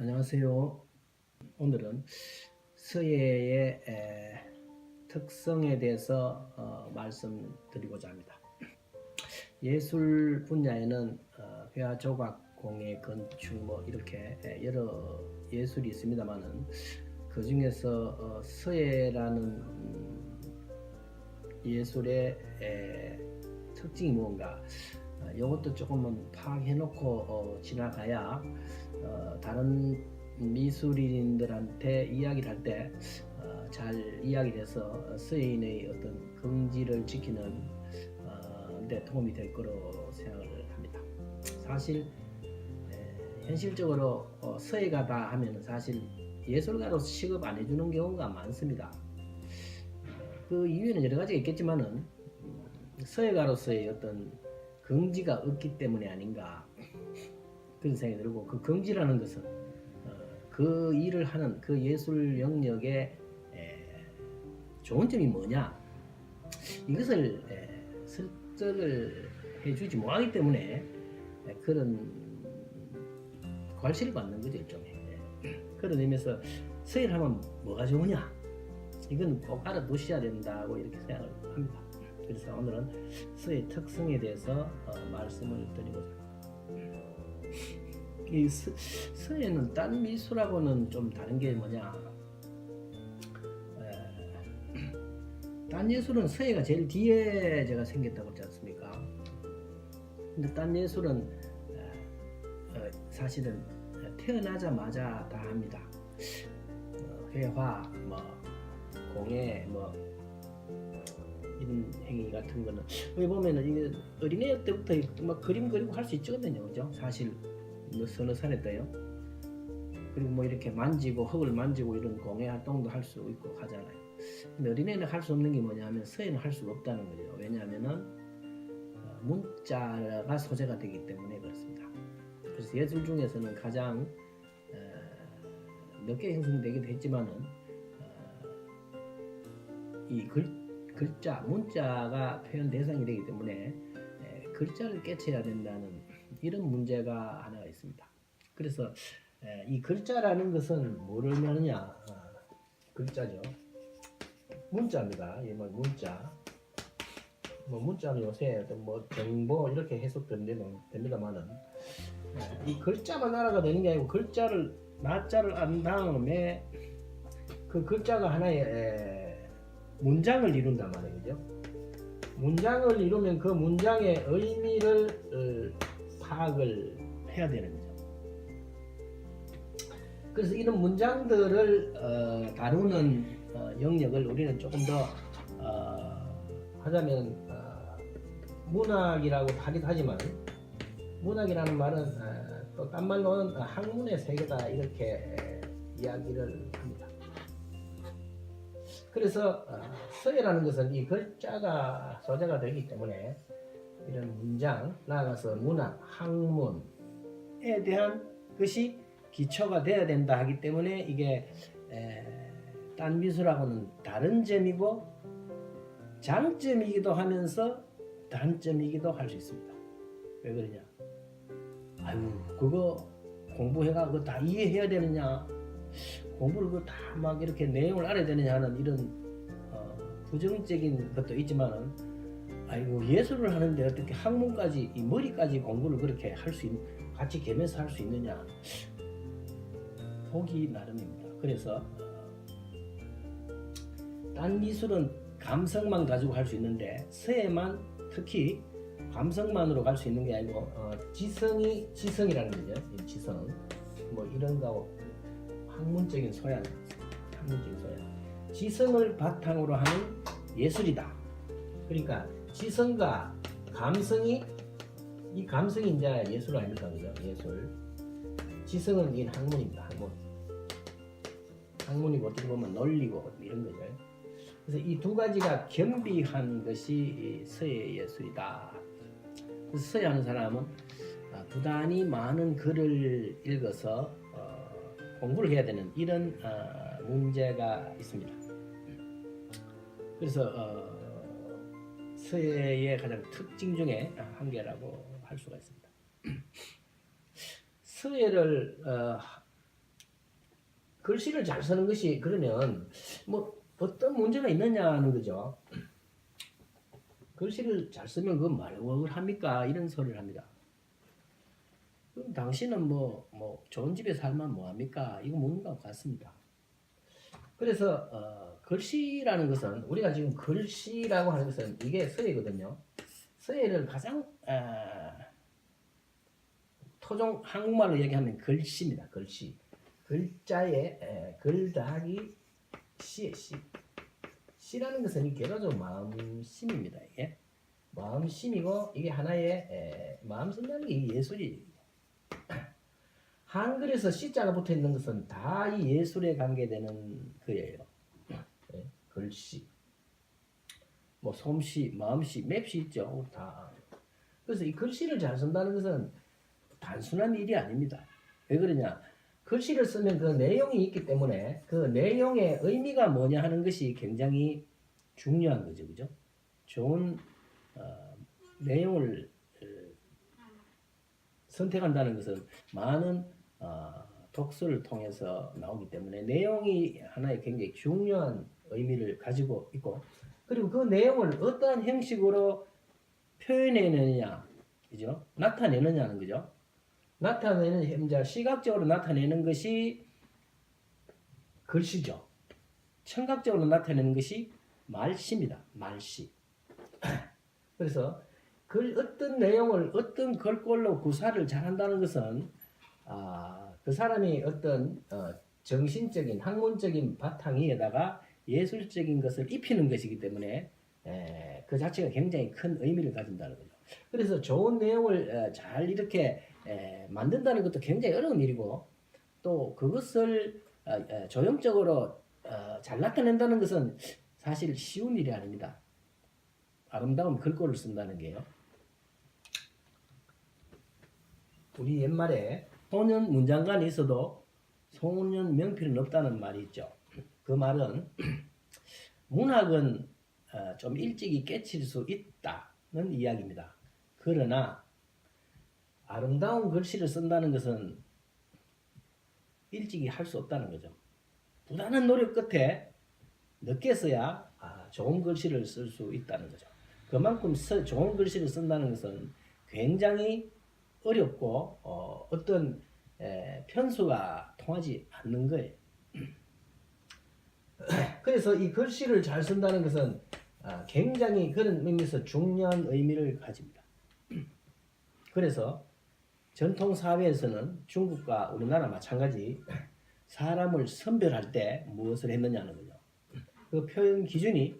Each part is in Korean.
안녕하세요. 오늘은 서예의 특성에 대해서 말씀드리고자 합니다. 예술 분야에는 회화, 조각, 공예, 건축 이렇게 여러 예술이 있습니다만은 그 중에서 서예라는 예술의 특징이 뭔가 이것도 조금은 파악해놓고 지나가야 다른 미술인들한테 이야기를 할 때 잘 이야기를 해서 서예인의 어떤 긍지를 지키는 데 도움이 될 거로 생각을 합니다. 사실 현실적으로 서예가다 하면 사실 예술가로서 취급 안 해주는 경우가 많습니다. 그 이유는 여러 가지가 있겠지만은 서예가로서의 어떤 긍지가 없기 때문이 아닌가 그런 생각이 들고, 그 긍지라는 것은 그 일을 하는 그 예술 영역의 좋은 점이 뭐냐, 이것을 설득을 해주지 못하기 때문에 그런 괄시를 받는 거죠, 일종의. 그런 의미에서 서예를 하면 뭐가 좋으냐, 이건 꼭 알아두셔야 된다고 이렇게 생각을 합니다. 그래서 오늘은 서예 특성에 대해서 말씀을 드리고자 합니다. 이 서예는 딴 미술하고는 좀 다른 게 뭐냐, 딴 예술은 서예가 제일 뒤에 제가 생겼다고 했지 않습니까? 근데 딴 예술은 사실은 태어나자마자 다 합니다. 회화, 공예, 이런 행위 같은 거는 여기 보면은 이게 어린애 때부터 막 그림 그리고 할 수 있거든요, 그죠? 사실 서너 살에 때요. 그리고 이렇게 만지고 흙을 만지고 이런 공예 활동도 할 수 있고 하잖아요. 근데 어린애는 할 수 없는 게 뭐냐면 서예는 할 수가 없다는 거죠. 왜냐하면은 문자가 소재가 되기 때문에 그렇습니다. 그래서 예술 중에서는 가장 늦게 형성되기도 했지만은 이 글자, 문자가 표현 대상이 되기 때문에 글자를 깨쳐야 된다는 이런 문제가 하나가 있습니다. 그래서 이 글자라는 것은 뭐를 말하느냐, 글자죠. 문자입니다. 이 문자. 문자는 요새 어떤 정보 이렇게 해석됩니다만은 이 글자만 알아가 되는 게 아니고 글자를 나자를 안 다음에 그 글자가 하나의 문장을 이룬단 말이죠. 문장을 이루면 그 문장의 의미를 파악을 해야 되는 거죠. 그래서 이런 문장들을 다루는 영역을 우리는 조금 더 하자면 문학이라고 하기도 하지만, 문학이라는 말은 또 딴 말로는 학문의 세계다 이렇게 이야기를 합니다. 그래서 서예라는 것은 이 글자가 소재가 되기 때문에 이런 문장, 나아가서 문학, 학문에 대한 것이 기초가 되어야 된다 하기 때문에 이게 딴 미술하고는 다른 점이고 장점이기도 하면서 단점이기도 할 수 있습니다. 왜 그러냐? 아유, 그거 공부해가 그거 다 이해해야 되느냐? 공부를 그거 다 막 이렇게 내용을 알아야 되느냐 하는 이런 부정적인 것도 있지만은, 아이고, 예술을 하는데 어떻게 학문까지, 이 머리까지 공부를 그렇게 같이 겸해서 할 수 있느냐? 보기 나름입니다. 그래서 딴 미술은 감성만 가지고 할 수 있는데 서예만 특히 감성만으로 갈 수 있는 게 아니고 지성이라는 거죠. 지성, 이런 거 학문적인 소양, 지성을 바탕으로 하는 예술이다. 그러니까 지성과 감성이, 이 감성이 이제 예술 아닙니까, 그죠? 예술. 지성은 이 학문입니다. 학문이고 어떻게 보면 논리고 이런 거죠. 그래서 이 두 가지가 겸비한 것이 서예 예술이다. 그래서 서예하는 사람은 부단히 많은 글을 읽어서 공부를 해야 되는 이런 문제가 있습니다. 그래서 서예의 가장 특징 중에 한 개라고 할 수가 있습니다. 서예를 글씨를 잘 쓰는 것이 그러면 뭐 어떤 문제가 있느냐 하는 거죠. 글씨를 잘 쓰면 그건 뭘 합니까? 이런 소리를 합니다. 그럼 당신은 뭐 좋은 집에 살면 뭐 합니까? 이거 묻는 것 같습니다. 그래서 글씨라는 것은 우리가 지금 글씨라고 하는 것은 이게 서예거든요. 서예를 가장 토종 한국말로 얘기하면 글씨입니다. 글씨. 글자에 글 더하기 시의 시. 시라는 것은 이 결과적으로 마음심입니다. 이게 마음심이고 이게 하나의 마음 쓴다는 게 예술이. 한글에서 시자가 붙어 있는 것은 다 이 예술에 관계되는 거예요. 글씨, 뭐 솜씨, 마음씨, 맵씨 있죠. 다. 그래서 이 글씨를 잘 쓴다는 것은 단순한 일이 아닙니다. 왜 그러냐? 글씨를 쓰면 그 내용이 있기 때문에 그 내용의 의미가 뭐냐 하는 것이 굉장히 중요한 거죠. 그죠? 좋은 내용을 선택한다는 것은 많은 독서를 통해서 나오기 때문에 내용이 하나의 굉장히 중요한 의미를 가지고 있고, 그리고 그 내용을 어떠한 형식으로 표현해내느냐, 그죠? 나타내느냐는 거죠. 나타내는 현재 시각적으로 나타내는 것이 글씨죠. 청각적으로 나타내는 것이 말씨입니다. 말씨. 그래서 어떤 내용을 어떤 글꼴로 구사를 잘한다는 것은 그 사람이 어떤 정신적인 학문적인 바탕 위에다가 예술적인 것을 입히는 것이기 때문에 그 자체가 굉장히 큰 의미를 가진다는 거죠. 그래서 좋은 내용을 잘 이렇게 만든다는 것도 굉장히 어려운 일이고, 또 그것을 조형적으로 잘 나타낸다는 것은 사실 쉬운 일이 아닙니다. 아름다운 글꼴을 쓴다는 게요. 우리 옛말에 소년 문장관이 있어도 소년 명필은 없다는 말이 있죠. 그 말은 문학은 좀 일찍이 깨칠 수 있다는 이야기입니다. 그러나 아름다운 글씨를 쓴다는 것은 일찍이 할 수 없다는 거죠. 부단한 노력 끝에 늦게 써야 좋은 글씨를 쓸 수 있다는 거죠. 그만큼 좋은 글씨를 쓴다는 것은 굉장히 어렵고 어떤 편수가 통하지 않는 거예요. 그래서 이 글씨를 잘 쓴다는 것은 굉장히 그런 의미에서 중요한 의미를 가집니다. 그래서 전통 사회에서는 중국과 우리나라 마찬가지 사람을 선별할 때 무엇을 했느냐는 거죠. 그 표현 기준이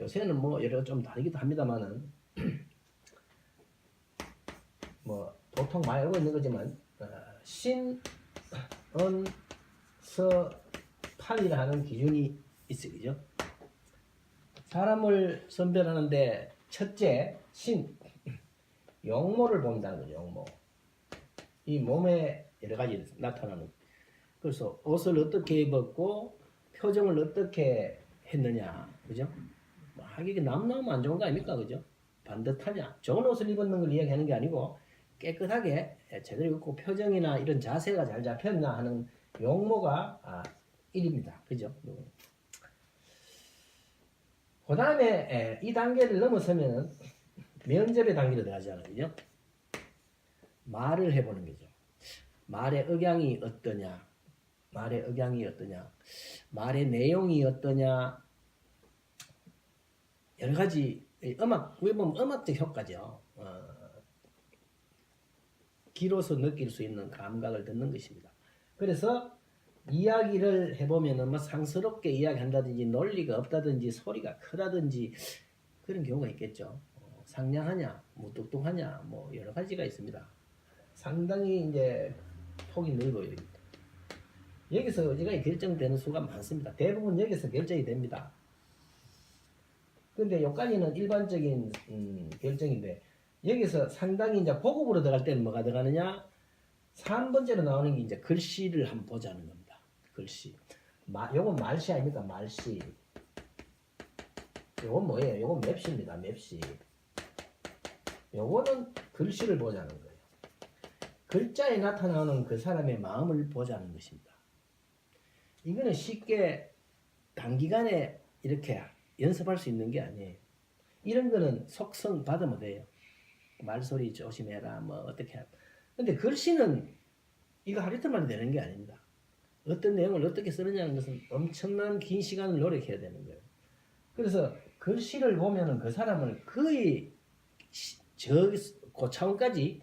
요새는 뭐 여러 좀 다르기도 합니다만은 뭐 보통 많이 알고 있는 거지만 신, 은, 서, 판이라는 기준이 있어요. 그죠? 사람을 선별하는데 첫째 신, 용모를 본다는 거죠. 용모. 이 몸에 여러 가지 나타나는. 그래서 옷을 어떻게 입었고 표정을 어떻게 했느냐, 그죠? 하기가 남 나오면 안 좋은 거 아닙니까, 그죠? 반듯하냐, 좋은 옷을 입었는 걸 이야기하는 게 아니고 깨끗하게 제대로 입고 표정이나 이런 자세가 잘 잡혔나 하는 용모가 1입니다, 그죠? 그 다음에 이 단계를 넘어서면 면접의 단계로 들어가잖아요, 그죠? 말을 해보는 거죠. 말의 억양이 어떠냐, 말의 억양이 어떠냐, 말의 내용이 어떠냐, 여러 가지 우리 보면 음악적 효과죠. 귀로서 느낄 수 있는 감각을 듣는 것입니다. 그래서 이야기를 해보면은 뭐 상스럽게 이야기한다든지 논리가 없다든지 소리가 크다든지 그런 경우가 있겠죠. 상냥하냐, 무뚝뚝하냐, 뭐 여러 가지가 있습니다. 상당히 이제 폭이 넓어요. 여기서 의지가 결정되는 수가 많습니다. 대부분 여기서 결정이 됩니다. 근데 여기까지는 일반적인 결정인데 여기서 상당히 이제 고급으로 들어갈 때는 뭐가 들어가느냐? 3번째로 나오는 게 이제 글씨를 한번 보자는 겁니다. 글씨. 요건 말씨 아닙니까? 말씨. 요건 뭐예요? 요건 맵시입니다. 맵시. 요거는 글씨를 보자는 거예요. 글자에 나타나는 그 사람의 마음을 보자는 것입니다. 이거는 쉽게 단기간에 이렇게 연습할 수 있는 게 아니에요. 이런 거는 속성 받으면 돼요. 말소리 조심해라, 뭐 어떻게 하. 근데 글씨는 이거 하루 이틀 만에 되는 게 아닙니다. 어떤 내용을 어떻게 쓰느냐는 것은 엄청난 긴 시간을 노력해야 되는 거예요. 그래서 글씨를 보면은 그 사람을 거의 저 고차원까지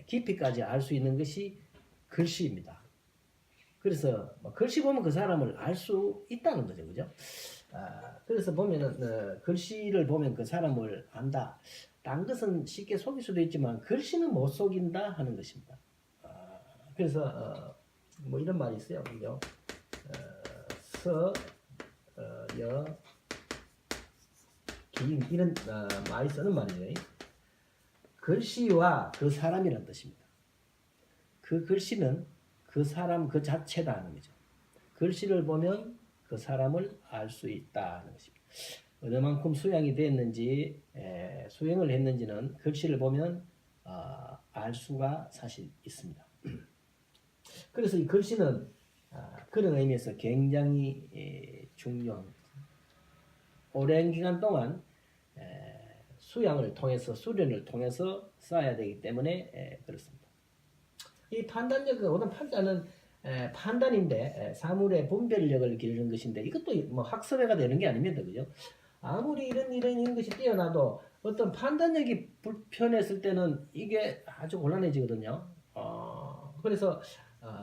깊이까지 알 수 있는 것이 글씨입니다. 그래서 글씨 보면 그 사람을 알 수 있다는 거죠, 그죠? 그래서 보면은 글씨를 보면 그 사람을 안다. 딴 것은 쉽게 속일 수도 있지만 글씨는 못 속인다 하는 것입니다. 그래서 뭐 이런 말이 있어요, 그죠? 여, 긴 이런 많이 쓰는 말이에요. 글씨와 그 사람이라는 뜻입니다. 그 글씨는 그 사람 그 자체다 는 거죠. 글씨를 보면 그 사람을 알 수 있다는 것입니다. 어느 만큼 수양이 됐는지 수행을 했는지는 글씨를 보면 알 수가 사실 있습니다. 그래서 이 글씨는 그런 의미에서 굉장히 중요한 오랜 기간 동안 수양을 통해서 수련을 통해서 쌓아야 되기 때문에 그렇습니다. 이 판단력, 어떤 판단은 판단인데 사물의 분별력을 기르는 것인데 이것도 뭐 학습해가 되는 게 아닙니다, 그죠? 아무리 이런 것이 뛰어나도 어떤 판단력이 불편했을 때는 이게 아주 곤란해지거든요. 그래서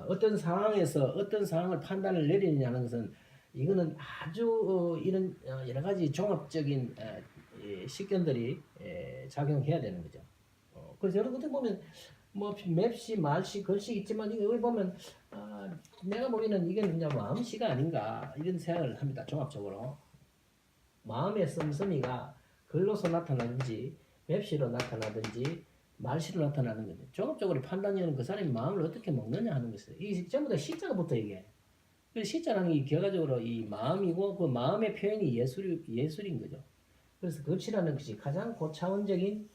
어떤 상황에서 어떤 상황을 판단을 내리느냐는 것은 이거는 아주 이런 여러 가지 종합적인 식견들이 작용해야 되는 거죠. 그래서 여러 것들 보면 뭐 맵시, 말시, 글씨 있지만 이거 보면 내가 보기에는 이게 그냥 마음씨가 아닌가 이런 생각을 합니다. 종합적으로 마음의 씀씀이가 글로서 나타나든지 맵시로 나타나든지 말시로 나타나는 건데 종합적으로 판단력은 그 사람이 마음을 어떻게 먹느냐 하는 것이에요. 이게 전부 다 시자가 붙어 이게. 그래서 시자라는 게 결과적으로 이 마음이고 그 마음의 표현이 예술인 거죠. 그래서 글씨라는 것이 가장 고차원적인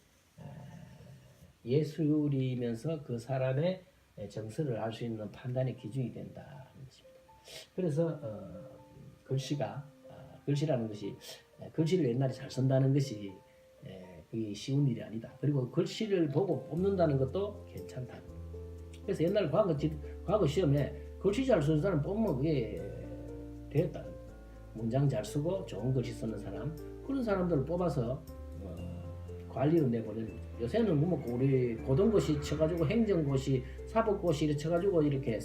예술이면서 그 사람의 정서를 알 수 있는 판단의 기준이 된다는 것입니다. 그래서 글씨라는 것이 글씨를 옛날에 잘 쓴다는 것이 그게 쉬운 일이 아니다. 그리고 글씨를 보고 뽑는다는 것도 괜찮다. 그래서 옛날 과거 시험에 글씨 잘 쓰는 사람 뽑으면 그게 되었다. 문장 잘 쓰고 좋은 글씨 쓰는 사람 그런 사람들을 뽑아서 관리로 내보내는 거죠. 요새는 뭐 우리 고등고시 쳐가지고 행정고시, 사법고시 이렇게 쳐가지고 이렇게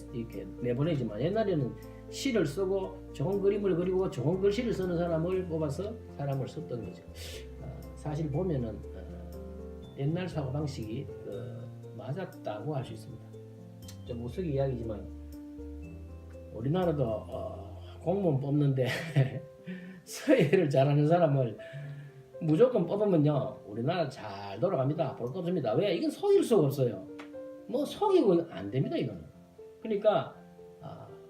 내보내지만 옛날에는 시를 쓰고 좋은 그림을 그리고 좋은 글씨를 쓰는 사람을 뽑아서 사람을 썼던 거죠. 사실 보면은 옛날 사고 방식이 맞았다고 할 수 있습니다. 좀 우스갯 이야기지만 우리나라도 공무원 뽑는데 서예를 잘하는 사람을 무조건 뽑으면요 우리나라 잘 돌아갑니다. 볼 것 없습니다. 왜? 이건 속일 수가 없어요. 뭐 속이고 안 됩니다 이거는. 그러니까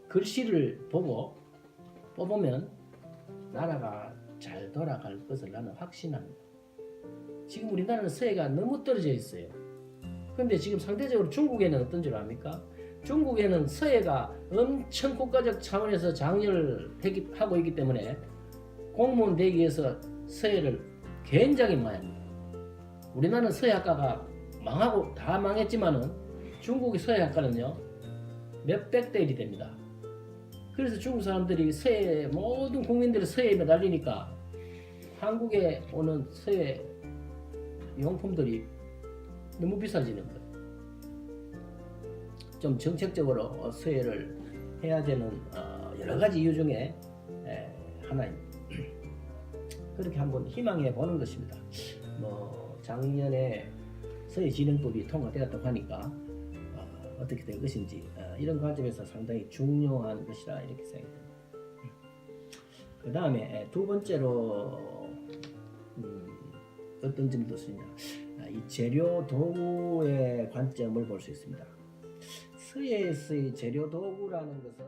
글씨를 보고 뽑으면 나라가 잘 돌아갈 것을 나는 확신합니다. 지금 우리나라는 서예가 너무 떨어져 있어요. 그런데 지금 상대적으로 중국에는 어떤 줄 압니까? 중국에는 서예가 엄청 국가적 차원에서 장려를 하고 있기 때문에 공무원 되기 위해서 서예를 굉장히 많이 합니다. 우리나라는 서예학과가 망하고 다 망했지만은 중국의 서예학과는요 몇백 대 1이 됩니다. 그래서 중국 사람들이 서예 모든 국민들이 서예에 매달리니까 한국에 오는 서예 용품들이 너무 비싸지는 거예요. 좀 정책적으로 서예를 해야 되는 여러 가지 이유 중에 하나입니다. 그렇게 한번 희망해 보는 것입니다. 뭐 작년에 서예진흥법이 통과되었다고 하니까 어떻게 될 것인지 이런 관점에서 상당히 중요한 것이라 이렇게 생각합니다. 그 다음에 두 번째로 어떤 점이 더 있냐, 이 재료 도구의 관점을 볼 수 있습니다. 서예에서의 재료 도구라는 것은